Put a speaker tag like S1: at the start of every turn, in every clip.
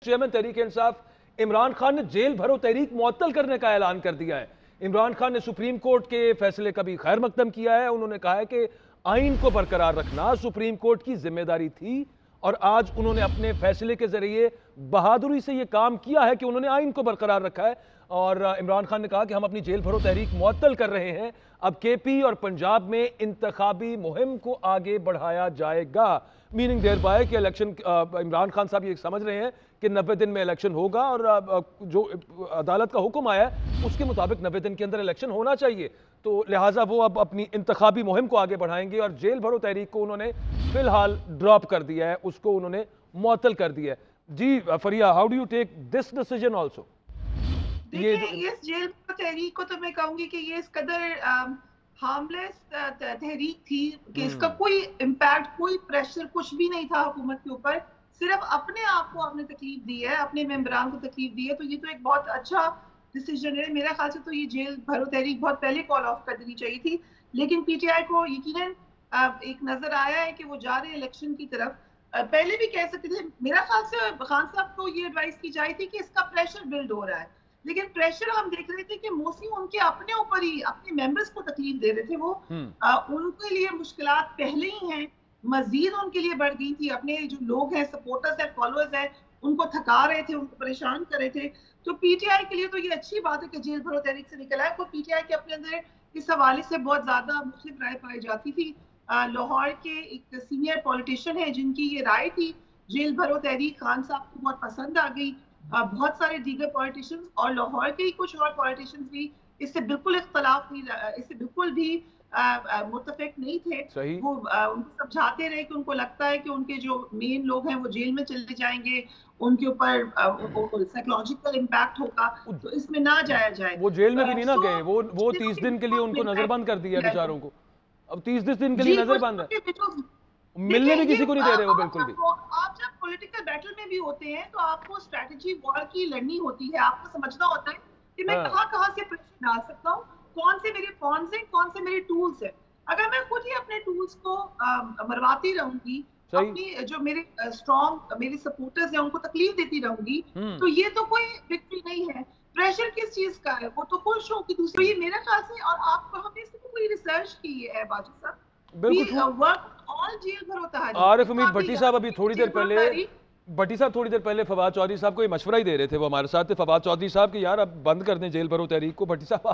S1: Chairman Tehreek Insaf Imran Khan نے jail بھرو تحریک معطل کرنے کا اعلان کر دیا ہے۔ عمران خان نے سپریم کورٹ کے فیصلے کا بھی خیر مقدم کیا ہے۔ انہوں نے کہا ہے کہ آئین کو برقرار رکھنا سپریم کورٹ کی ذمہ داری تھی، اور آج انہوں نے اپنے فیصلے کے ذریعے بہادری سے یہ کام کیا ہے کہ انہوں نے آئین کو برقرار رکھا ہے۔ اور عمران خان نے کہا کہ ہم اپنی جیل بھرو تحریک معطل کر رہے ہیں، اب کے پی اور پنجاب میں انتخابی مہم کو آگے بڑھایا جائے گا۔ میننگ دیر بائے کہ الیکشن، عمران خان صاحب یہ سمجھ رہے ہیں کہ 90 دن میں الیکشن ہوگا، اور جو عدالت کا حکم آیا ہے اس کے مطابق 90 دن کے اندر الیکشن ہونا چاہیے، تو لہٰذا وہ اب اپنی انتخابی مہم کو آگے بڑھائیں گے، اور جیل بھرو تحریک کو انہوں نے فی الحال ڈراپ کر دیا ہے، اس کو انہوں نے معطل کر دیا ہے۔ جی Fariha, how do you take this decision also?
S2: دیکھیں اس جیل بھرو تحریک کو تو میں کہوں گی کہ یہ اس قدر ہارملیس تحریک تھی کہ اس کا کوئی امپیکٹ، کوئی پریشر کچھ بھی نہیں تھا حکومت کے اوپر، صرف اپنے آپ کو آپ نے تکلیف دی ہے، اپنے ممبران کو تکلیف دی ہے، تو یہ تو ایک بہت اچھا ڈیسیژن ہے۔ میرا خیال سے تو یہ جیل بھرو تحریک بہت پہلے کال آف کر دینی چاہیے تھی، لیکن پی ٹی آئی کو یقیناً ایک نظر آیا ہے کہ وہ جا رہے ہیں الیکشن کی طرف۔ پہلے بھی کہہ سکتے تھے، میرا خیال سے خان صاحب کو یہ ایڈوائس کی جائے تھی کہ اس کا پریشر بلڈ ہو رہا ہے، لیکن پریشر ہم دیکھ رہے تھے کہ موسٹلی ان کے اپنے اوپر ہی، اپنے ممبرز کو تکلیف دے رہے تھے وہ، ان کے لیے مشکلات پہلے ہی ہیں، مزید ان کے لیے بڑھ گئی تھی، اپنے جو لوگ ہیں، سپورٹرز ہیں، فالوورز ہیں، ان کو تھکا رہے تھے، ان کو پریشان کر رہے تھے۔ تو پی ٹی آئی کے لیے تو یہ اچھی بات ہے کہ جیل بھرو تحریک سے نکلا ہے، تو پی ٹی آئی کے اپنے اندر اس حوالے سے بہت زیادہ مختلف رائے پائی جاتی تھی۔ لاہور کے ایک سینئر پولیٹیشین ہیں جن کی یہ رائے تھی جیل بھرو تحریک، خان صاحب کو بہت پسند آ گئی، بہت سارے دیگر پولیٹیشنز اور لاہور کے ہی کچھ اور پولیٹیشنز بھی اس سے بالکل اختلاف نہیں، اس سے بالکل بھی متفق نہیں تھے۔ وہ ان کو سمجھاتے رہے کہ ان کو لگتا ہے کہ ان کے جو مین لوگ ہیں وہ جیل میں چلے جائیں گے، ان کے اوپر سائیکولوجیکل امپیکٹ ہوگا، تو اس میں نہ جایا جائے۔
S1: وہ جیل میں بھی نہیں نہ گئے، وہ 30 دن کے لیے ان کو نظر بند کر دیا بیچاروں کو، اب 30 دن کے لیے نظر بند ہے، ملنے بھی کسی کو نہیں دے رہے وہ بالکل بھی۔
S2: آپ جب پولیٹیکل بیٹل میں بھی ہوتے ہیں تو آپ کو اسٹریٹجی وار کی لڑنی ہوتی ہے، آپ کو سمجھنا ہوتا ہے کہ میں کہاں سے پریشر ڈال سکتا ہوں، کون سے میرے پونز ہیں، کون سے میرے ٹولز ہیں۔ اگر میں خود ہی اپنے ٹولز کو مرواتی رہوں گی، اپنی جو میرے اسٹرانگ میرے سپورٹرز ہیں ان کو تکلیف دیتی رہوں گی، تو یہ تو کوئی وکٹری نہیں ہے۔ پریشر کس چیز کا ہے؟ وہ تو خوش ہو کہ دوسرے، یہ میرا خیال سے، اور آپ کو ہم نے اس کو کوئی ریسرچ کی ہے باجی صاحب،
S1: عارف امید بھٹی صاحب ابھی تھوڑی دیر پہلے فواد چودھری صاحب کو یہ مشورہ ہی دے رہے تھے، وہ ہمارے ساتھ تھے فواد چودھری صاحب کہ یار اب بند کر دیں جیل بھرو تحریک کو۔ بھٹی صاحب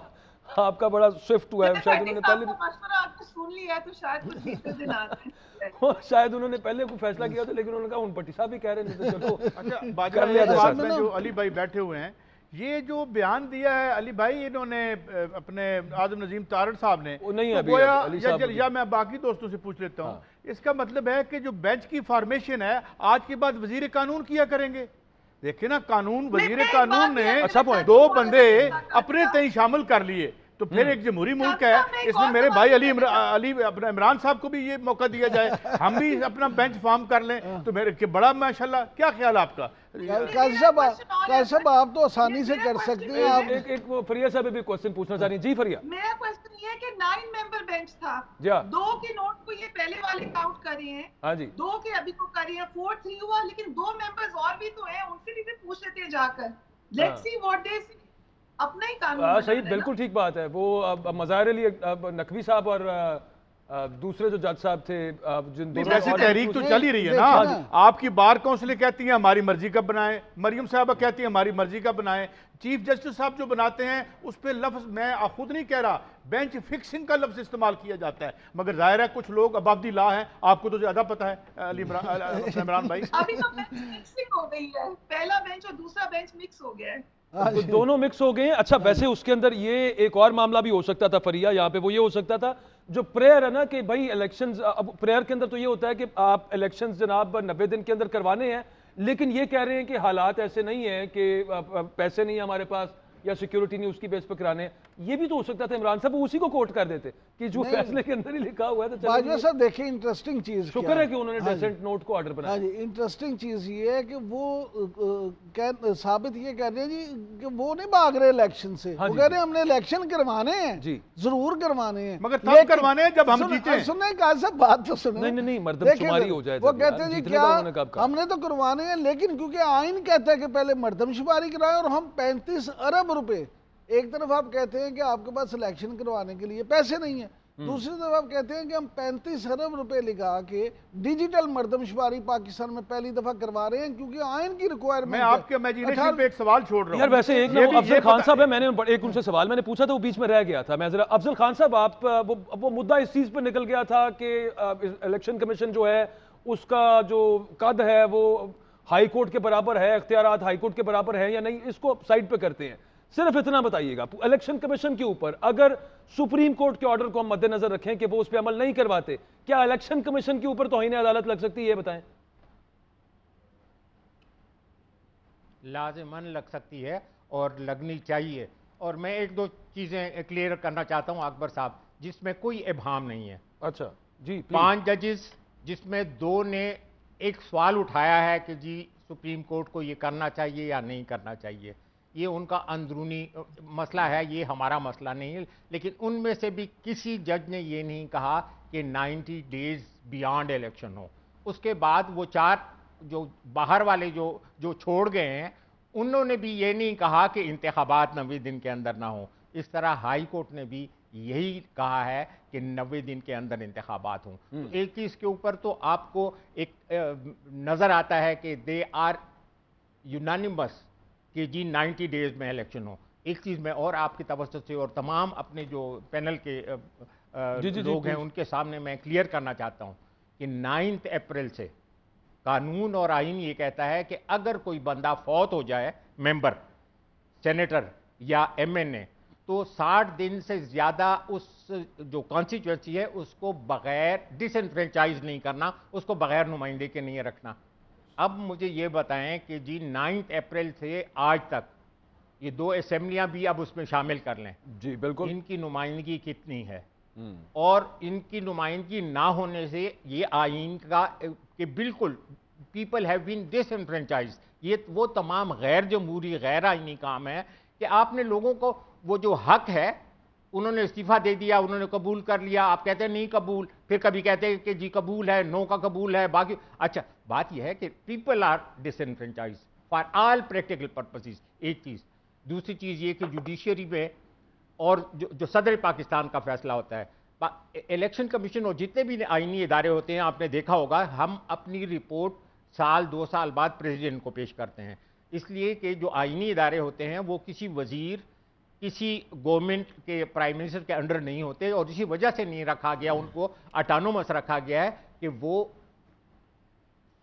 S1: آپ کا بڑا سوئفٹ ہوا ہے، شاید انہوں نے پہلے شاید انہوں نے پہلے کوئی فیصلہ کیا تھا، لیکن انہوں نے کہا ان بھٹی صاحب بھی کہہ رہے ہیں چلو کر لیا جائے۔
S3: جو علی بھائی بیٹھے ہوئے ہیں، یہ جو بیان دیا ہے علی بھائی، انہوں نے اپنے اعظم نظیم تارڑ صاحب نے، یا میں باقی دوستوں سے پوچھ لیتا ہوں، اس کا مطلب ہے کہ جو بینچ کی فارمیشن ہے آج کے بعد وزیر قانون کیا کریں گے؟ دیکھیں نا، قانون وزیر قانون نے 2 بندے اپنے تئیں شامل کر لیے، تو پھر ایک جمہوری ملک ہے، اس میں میرے بھائی علی اپنا عمران صاحب کو بھی یہ موقع دیا جائے، ہم بھی اپنا بینچ فارم کر لیں، تو میرے کہ بڑا ماشاءاللہ۔ کیا خیال آپ کا؟
S4: قاضی صاحب آپ تو آسانی سے کر سکتے ہیں۔
S1: ایک فریہ صاحب بھی کوسچن پوچھنا چاہ رہی ہیں۔ جی فریہ،
S2: میرا کوسچن یہ ہے کہ 9 ممبر بینچ تھا، 2 کے نوٹ کو یہ پہلے والے کاؤنٹ کر رہے ہیں، 2 کے ابھی کو کر رہے ہیں، 4-3 ہوا، لیکن 2 ممبرز اور بھی تو ہیں، ان سے بھی پوچھ لیتے ہیں جا کر، لیٹس سی واٹ دے سی، اپنا ہی قانون۔
S1: صحیح، بالکل ٹھیک بات ہے۔ وہ مظاہر علی نقوی صاحب اور دوسرے جو جج صاحب تھے،
S3: جیسے تحریک تو چل ہی رہی ہے نا، آپ کی بار کونسلیں کہتی ہیں ہماری مرضی کا بنائیں، مریم صاحبہ کہتی ہیں ہماری مرضی کا بنائیں، چیف جسٹس صاحب جو بناتے ہیں اس پہ لفظ میں خود نہیں کہہ رہا، بینچ فکسنگ کا لفظ استعمال کیا جاتا ہے، مگر ظاہر ہے کچھ لوگ اباف دی لا ہیں، آپ کو تو زیادہ پتہ ہے عمران بھائی۔
S2: ابھی تو بینچ مکسنگ ہو گئی ہے، پہلا بینچ اور دوسرا بینچ مکس ہو گیا ہے،
S1: دونوں مکس ہو گئے ہیں۔ اچھا، ویسے اس کے اندر یہ ایک اور معاملہ بھی ہو سکتا تھا فریہ، یہاں پہ وہ یہ ہو سکتا تھا جو پریئر ہے نا کہ بھائی الیکشنز، اب پریئر کے اندر تو یہ ہوتا ہے کہ آپ الیکشنز جناب 90 دن کے اندر کروانے ہیں، لیکن یہ کہہ رہے ہیں کہ حالات ایسے نہیں ہیں کہ پیسے نہیں ہیں ہمارے پاس، یا سیکیورٹی نہیں اس کی بیس پہ کرانے ہیں. یہ بھی تو ہو سکتا تھا عمران صاحب اسی کو کوٹ کر دیتے کہ جو فیصلے کے اندر ہی لکھا ہوا ہے.
S4: باجوہ صاحب دیکھیں انٹرسٹنگ چیز
S1: شکر ہے کہ انہوں نے ڈیسنٹ نوٹ کو آرڈر بنایا.
S4: ہاں جی انٹرسٹنگ چیز یہ ہے کہ وہ ثابت یہ کہہ رہے ہیں جی کہ وہ نہیں بھاگ رہے الیکشن سے, وہ کہہ رہے ہیں ہم نے الیکشن کروانے ہیں, ضرور کروانے ہیں,
S3: مگر تب کروانے ہیں جب ہم جیتے ہیں.
S4: سنیں قائد صاحب بات تو سنیں.
S1: نہیں مردم شماری ہو جائے.
S4: وہ کہتے ہیں جی کیا ہم نے تو کروانے ہیں, لیکن کیونکہ آئین کہتا ہے کہ پہلے مردم شماری کرائیں, اور ہم 35 ارب روپے ایک طرف آپ کہتے ہیں کہ آپ کے پاس الیکشن کروانے کے لیے پیسے نہیں ہیں, دوسری طرف آپ کہتے ہیں کہ ہم 35 ارب روپے لگا کے ڈیجیٹل مردم شماری پاکستان میں پہلی دفعہ کروا رہے ہیں کیونکہ آئین کی ریکوائرمنٹ.
S3: میں آپ کے امیجینیشن پہ ایک سوال چھوڑ رہا ہوں
S1: یار. ویسے ایک افضل خان صاحب ہے, میں نے ایک ان سے سوال میں نے پوچھا تھا وہ بیچ میں رہ گیا تھا. میں ذرا افضل خان صاحب آپ وہ مدعا اس چیز پہ نکل گیا تھا کہ الیکشن کمیشن جو ہے اس کا جو قد ہے وہ ہائی کورٹ کے برابر ہے, اختیارات ہائی کورٹ کے برابر ہے یا نہیں, اس کو سائڈ پہ کرتے ہیں. صرف اتنا بتائیے گا الیکشن کمیشن کے اوپر اگر سپریم کورٹ کے آرڈر کو ہم مد نظر رکھیں کہ وہ اس پہ عمل نہیں کرواتے, کیا الیکشن کمیشن کے اوپر توہین عدالت لگ سکتی ہے, یہ بتائیں.
S5: لازماً لگ سکتی ہے اور لگنی چاہیے. اور میں ایک دو چیزیں کلیئر کرنا چاہتا ہوں اکبر صاحب, جس میں کوئی ابہام نہیں ہے.
S1: اچھا جی.
S5: 5 ججز جس میں 2 نے ایک سوال اٹھایا ہے کہ جی سپریم کورٹ کو یہ کرنا چاہیے یا نہیں کرنا چاہیے, یہ ان کا اندرونی مسئلہ ہے, یہ ہمارا مسئلہ نہیں ہے. لیکن ان میں سے بھی کسی جج نے یہ نہیں کہا کہ 90 ڈیز بیانڈ الیکشن ہو. اس کے بعد وہ 4 جو باہر والے جو چھوڑ گئے ہیں انہوں نے بھی یہ نہیں کہا کہ انتخابات 90 دن کے اندر نہ ہوں. اس طرح ہائی کورٹ نے بھی یہی کہا ہے کہ 90 دن کے اندر انتخابات ہوں. ایک چیز کے اوپر تو آپ کو ایک نظر آتا ہے کہ دے آر یونانیمس کہ جی 90 ڈیز میں الیکشن ہو. ایک چیز میں اور آپ کی توسط سے اور تمام اپنے جو پینل کے لوگ ہیں ان کے سامنے میں کلیئر کرنا چاہتا ہوں کہ 9 اپریل سے قانون اور آئین یہ کہتا ہے کہ اگر کوئی بندہ فوت ہو جائے, ممبر, سینیٹر یا ایم این اے, تو 60 دن سے زیادہ اس جو کانسٹیچوئنسی ہے اس کو بغیر ڈس انفرینچائز نہیں کرنا, اس کو بغیر نمائندے کے نہیں رکھنا. اب مجھے یہ بتائیں کہ جی 9 اپریل سے آج تک یہ 2 اسمبلیاں بھی اب اس میں شامل کر لیں.
S1: جی بالکل.
S5: ان کی نمائندگی کتنی ہے, اور ان کی نمائندگی نہ ہونے سے یہ آئین کا کہ بالکل پیپل ہیو بین ڈس انفرینچائز, یہ وہ تمام غیر جمہوری غیر آئینی کام ہے کہ آپ نے لوگوں کو وہ جو حق ہے انہوں نے استعفیٰ دے دیا, انہوں نے قبول کر لیا, آپ کہتے ہیں نہیں قبول, پھر کبھی کہتے ہیں کہ جی قبول ہے, نو کا قبول ہے, باقی. اچھا بات یہ ہے کہ people are disenfranchised for all practical purposes. ایک چیز. دوسری چیز یہ کہ جوڈیشری میں اور جو صدر پاکستان کا فیصلہ ہوتا ہے, الیکشن کمیشن اور جتنے بھی آئینی ادارے ہوتے ہیں آپ نے دیکھا ہوگا ہم اپنی رپورٹ 2 سال بعد پریزیڈنٹ کو پیش کرتے ہیں, اس لیے کہ جو آئینی ادارے ہوتے ہیں وہ کسی وزیر, کسی گورنمنٹ کے پرائم منسٹر کے انڈر نہیں ہوتے, اور اسی وجہ سے نہیں رکھا گیا, ان کو اٹانومس رکھا گیا ہے کہ وہ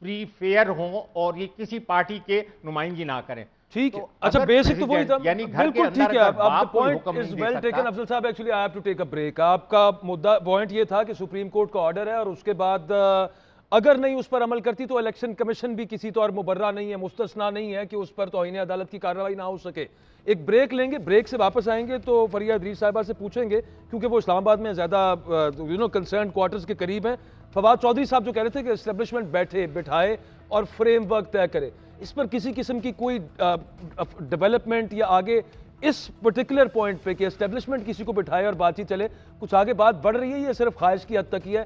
S5: فری فیئر ہوں اور یہ کسی پارٹی کے نمائندگی نہ کریں.
S1: ٹھیک ہے. اچھا بیسک تو وہی تھا,
S5: یعنی
S1: بالکل ٹھیک ہے. آپ the point is well taken افضل صاحب. Actually I have to take a break. آپ کا مدعا پوائنٹ یہ تھا کہ سپریم کورٹ کا آرڈر ہے اور اس کے بعد اگر نہیں اس پر عمل کرتی تو الیکشن کمیشن بھی کسی طور مبرہ نہیں ہے, مستثنا نہیں ہے کہ اس پر توہین عدالت کی کارروائی نہ ہو سکے. ایک بریک لیں گے, بریک سے واپس آئیں گے تو فریہ ادریس صاحبہ سے پوچھیں گے کیونکہ وہ اسلام آباد میں زیادہ کنسرنڈ کوارٹرز کے قریب ہیں. فواد چودھری صاحب جو کہہ رہے تھے کہ اسٹیبلشمنٹ بٹھائے اور فریم ورک طے کرے, اس پر کسی قسم کی کوئی ڈیولپمنٹ یا آگے اس پرٹیکولر پوائنٹ پہ کہ اسٹیبلشمنٹ کسی کو بٹھائے اور بات چیت چلے, کچھ آگے بات بڑھ رہی ہے یا صرف خواہش کی حد تک ہی ہے؟